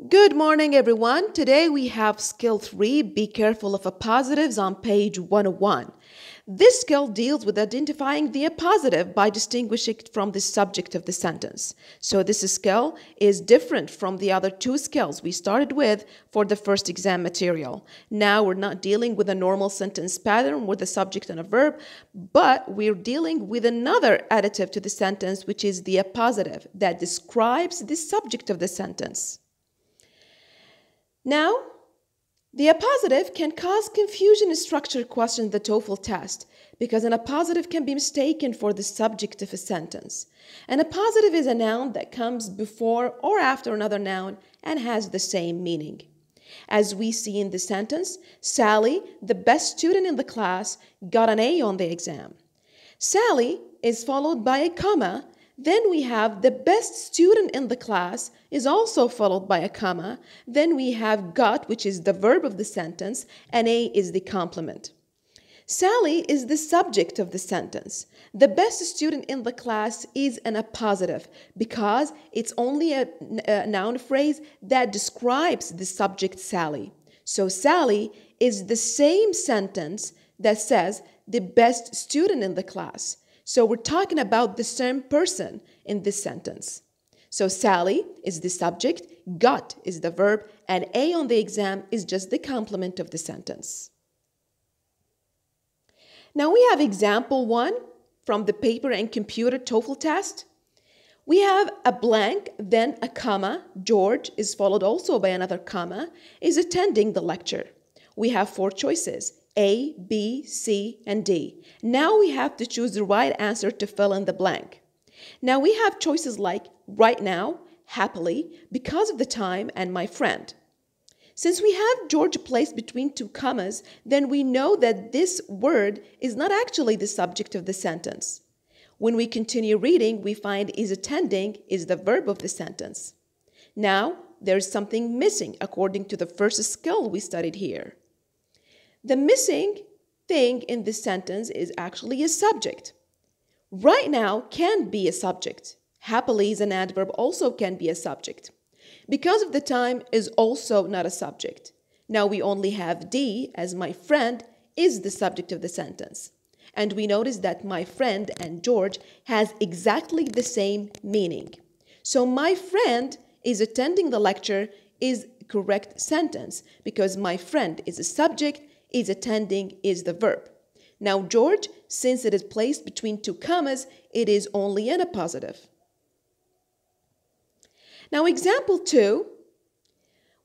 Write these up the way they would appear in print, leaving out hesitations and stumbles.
Good morning, everyone. Today we have skill 3, be careful of appositives on page 101. This skill deals with identifying the appositive by distinguishing it from the subject of the sentence. So this skill is different from the other two skills we started with for the first exam material. Now we're not dealing with a normal sentence pattern with a subject and a verb, but we're dealing with another additive to the sentence, which is the appositive that describes the subject of the sentence. Now, the appositive can cause confusion in structured questions in the TOEFL test because an appositive can be mistaken for the subject of a sentence. An appositive is a noun that comes before or after another noun and has the same meaning. As we see in the sentence, Sally, the best student in the class, got an A on the exam. Sally is followed by a comma. Then we have the best student in the class is also followed by a comma. Then we have got, which is the verb of the sentence, and A is the complement. Sally is the subject of the sentence. The best student in the class is an appositive because it's only a noun phrase that describes the subject Sally. So Sally is the same sentence that says the best student in the class. So we're talking about the same person in this sentence. So Sally is the subject, got is the verb, and A on the exam is just the complement of the sentence. Now we have example 1 from the paper and computer TOEFL test. We have a blank, then a comma. George is followed also by another comma, is attending the lecture. We have 4 choices. A, B, C, and D. Now we have to choose the right answer to fill in the blank. Now we have choices like right now, happily, because of the time, and my friend. Since we have George placed between 2 commas, then we know that this word is not actually the subject of the sentence. When we continue reading, we find is attending is the verb of the sentence. Now, there's something missing according to the first skill we studied here. The missing thing in this sentence is actually a subject. Right now can be a subject. Happily is an adverb, also can be a subject. Because of the time is also not a subject. Now we only have D as my friend is the subject of the sentence. And we notice that my friend and George has exactly the same meaning. So my friend is attending the lecture is correct sentence because my friend is a subject, is attending is the verb. Now George, since it is placed between 2 commas, it is only an appositive. Now example 2,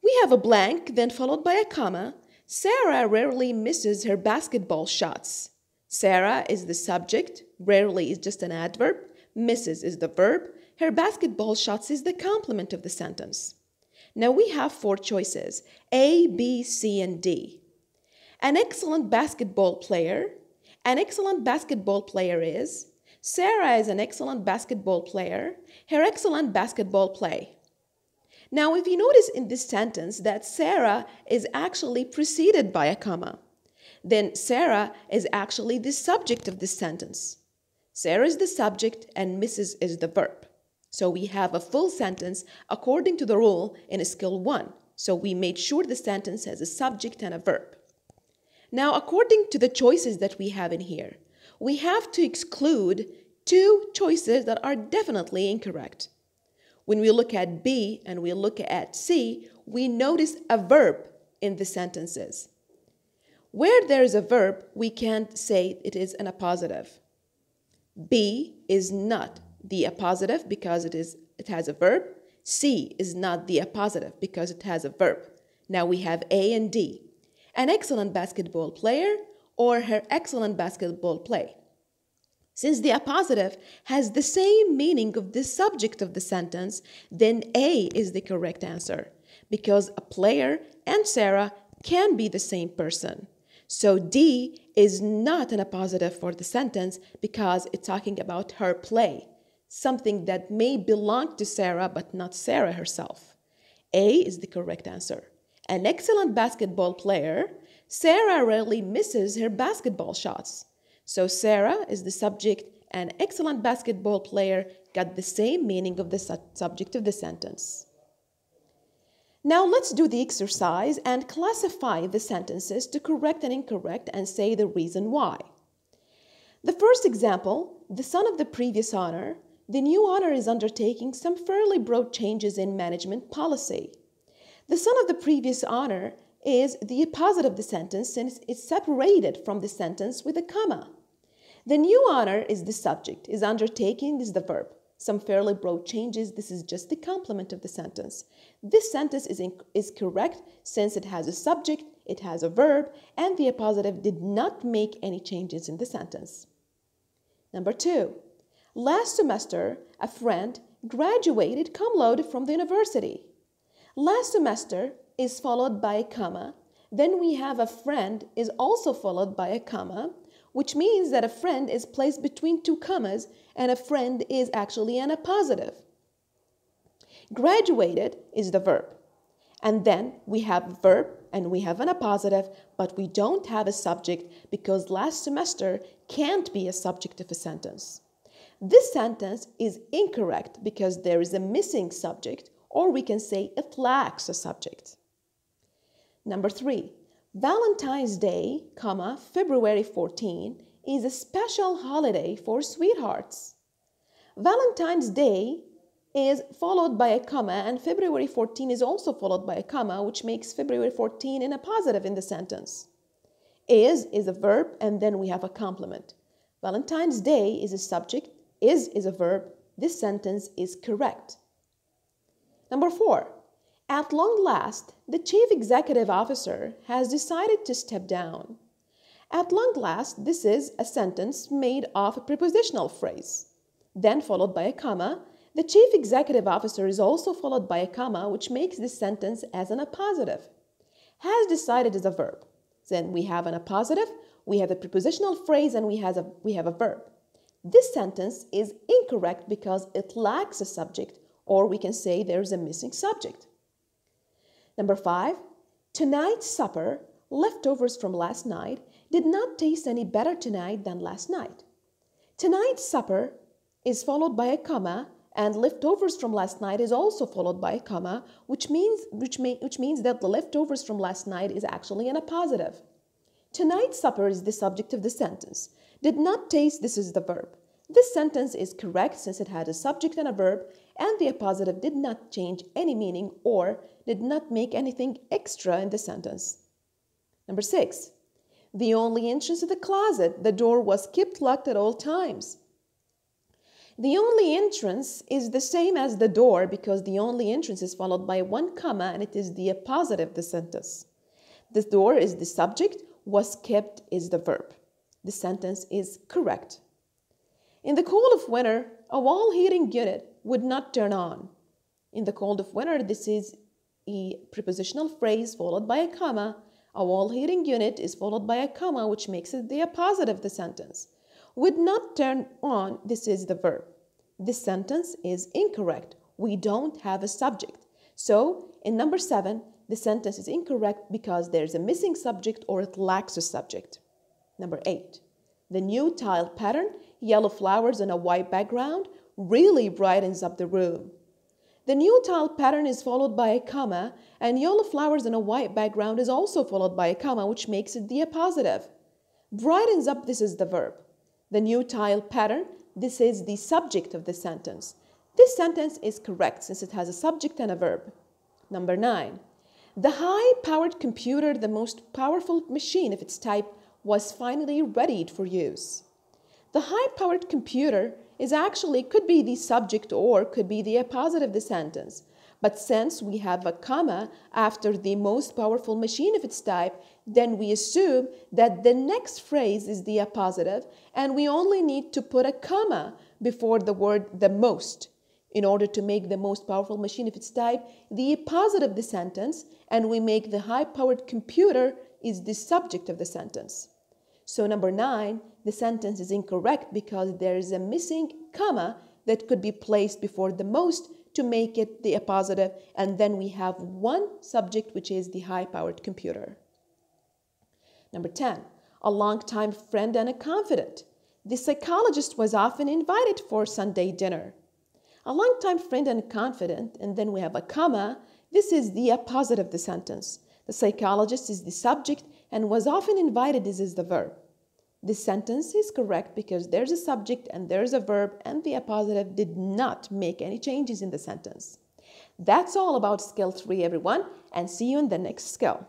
we have a blank then followed by a comma. Sarah rarely misses her basketball shots. Sarah is the subject, rarely is just an adverb, misses is the verb, her basketball shots is the complement of the sentence. Now we have 4 choices, A, B, C, and D. An excellent basketball player. An excellent basketball player is. Sarah is an excellent basketball player. Her excellent basketball play. Now, if you notice in this sentence that Sarah is actually preceded by a comma, then Sarah is actually the subject of this sentence. Sarah is the subject and Mrs. is the verb. So we have a full sentence according to the rule in skill 1. So we made sure the sentence has a subject and a verb. Now, according to the choices that we have in here, we have to exclude 2 choices that are definitely incorrect. When we look at B and we look at C, we notice a verb in the sentences. Where there is a verb, we can't say it is an appositive. B is not the appositive because it has a verb. C is not the appositive because it has a verb. Now we have A and D. An excellent basketball player or her excellent basketball play. Since the appositive has the same meaning of the subject of the sentence, then A is the correct answer because a player and Sarah can be the same person. So D is not an appositive for the sentence because it's talking about her play, something that may belong to Sarah but not Sarah herself. A is the correct answer. An excellent basketball player, Sarah rarely misses her basketball shots. So Sarah is the subject and excellent basketball player got the same meaning of the subject of the sentence. Now let's do the exercise and classify the sentences to correct and incorrect and say the reason why. The first example, the son of the previous owner, the new owner is undertaking some fairly broad changes in management policy. The son of the previous owner is the appositive of the sentence since it's separated from the sentence with a comma. The new owner is the subject, is undertaking is the verb. Some fairly broad changes, this is just the complement of the sentence. This sentence is correct since it has a subject, it has a verb, and the appositive did not make any changes in the sentence. Number 2. Last semester, a friend graduated cum laude from the university. Last semester is followed by a comma. Then we have a friend is also followed by a comma, which means that a friend is placed between two commas and a friend is actually an appositive. Graduated is the verb. And then we have a verb and we have an appositive, but we don't have a subject because last semester can't be a subject of a sentence. This sentence is incorrect because there is a missing subject, or we can say it lacks a subject. Number 3. Valentine's Day, February 14 is a special holiday for sweethearts. Valentine's Day is followed by a comma and February 14 is also followed by a comma, which makes February 14 in a positive in the sentence. Is a verb and then we have a complement. Valentine's Day is a subject, is a verb. This sentence is correct. Number 4. At long last, the chief executive officer has decided to step down. At long last, this is a sentence made of a prepositional phrase. Then followed by a comma. The chief executive officer is also followed by a comma, which makes this sentence as an appositive. Has decided is a verb. Then we have an appositive, we have a prepositional phrase, and we have a verb. This sentence is incorrect because it lacks a subject, or we can say there's a missing subject. Number 5, tonight's supper, leftovers from last night, did not taste any better tonight than last night. Tonight's supper is followed by a comma, and leftovers from last night is also followed by a comma, which means that the leftovers from last night is actually an appositive. Tonight's supper is the subject of the sentence. Did not taste, this is the verb. This sentence is correct since it had a subject and a verb, and the appositive did not change any meaning or did not make anything extra in the sentence. Number 6. The only entrance to the closet, the door was kept locked at all times. The only entrance is the same as the door because the only entrance is followed by one comma and it is the appositive of the sentence. The door is the subject, was kept is the verb. The sentence is correct. In the cold of winter, a wall heating unit would not turn on. In the cold of winter, this is a prepositional phrase followed by a comma. A wall heating unit is followed by a comma, which makes it the appositive of the sentence. Would not turn on, this is the verb. This sentence is incorrect. We don't have a subject. So, in number 7, the sentence is incorrect because there's a missing subject or it lacks a subject. Number 8. The new tile pattern, yellow flowers on a white background, really brightens up the room. The new tile pattern is followed by a comma, and yellow flowers on a white background is also followed by a comma, which makes it the appositive. Brightens up, this is the verb. The new tile pattern, this is the subject of the sentence. This sentence is correct since it has a subject and a verb. Number 9. The high-powered computer, the most powerful machine of its type, was finally readied for use. The high-powered computer is actually could be the subject or could be the appositive of the sentence. But since we have a comma after the most powerful machine of its type, then we assume that the next phrase is the appositive and we only need to put a comma before the word the most in order to make the most powerful machine of its type the appositive of the sentence, and we make the high-powered computer is the subject of the sentence. So number 9, the sentence is incorrect because there is a missing comma that could be placed before the most to make it the appositive, and then we have one subject, which is the high-powered computer. Number 10, a long-time friend and a confidant. The psychologist was often invited for Sunday dinner. A long-time friend and confidant, and then we have a comma. This is the appositive of the sentence. The psychologist is the subject and was often invited is the verb. This sentence is correct because there's a subject and there's a verb, and the appositive did not make any changes in the sentence. That's all about skill 3, everyone, and see you in the next skill.